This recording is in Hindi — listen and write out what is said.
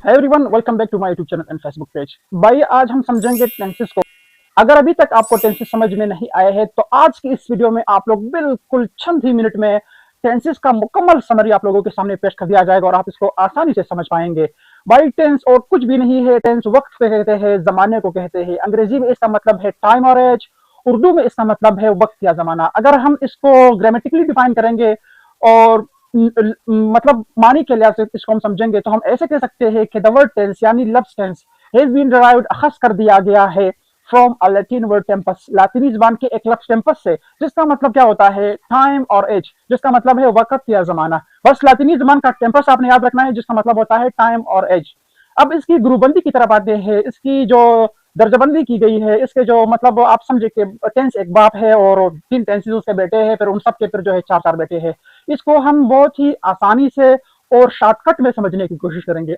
Hi everyone, welcome back to my YouTube channel and Facebook page. भाई आज हम समझेंगे टेंसेस को। अगर अभी तक आपको टेंसेस समझ में नहीं आए हैं तो आज की इस वीडियो में आप लोग बिल्कुल चंद ही मिनट में टेंसेस का मुकम्मल समरी आप लोगों के सामने पेश कर दिया जाएगा और आप इसको आसानी से समझ पाएंगे। भाई टेंस और कुछ भी नहीं है। टेंस वक्त को कहते हैं, जमाने को कहते हैं। अंग्रेजी में इसका मतलब है टाइम और एज। उर्दू में इसका मतलब है वक्त या जमाना। अगर हम इसको ग्रामेटिकली डिफाइन करेंगे और मतलब मानी के लिहाज से इसको हम समझेंगे तो हम ऐसे कह सकते हैं कि द वर्ड टेंस यानी लफ्ज टेंस हैज बीन डिराइव्ड अखज कर दिया गया है from a Latin word tempus, लातिनी जबान के एक लफ्ज टेम्पस से, जिसका मतलब क्या होता है टाइम और एज, जिसका मतलब है वक्त या जमाना। बस लातिनी जबान का टेम्पस आपने याद रखना है जिसका मतलब होता है टाइम और एज। अब इसकी ग्रुपबंदी की तरफ आते हैं। इसकी जो दर्जाबंदी की गई है, इसके जो मतलब आप समझे कि टेंस एक बाप है और तीन टेंसेस उसके बेटे हैं, फिर उन सब के फिर जो है चार चार बेटे हैं। इसको हम बहुत ही आसानी से और शॉर्टकट में समझने की कोशिश करेंगे।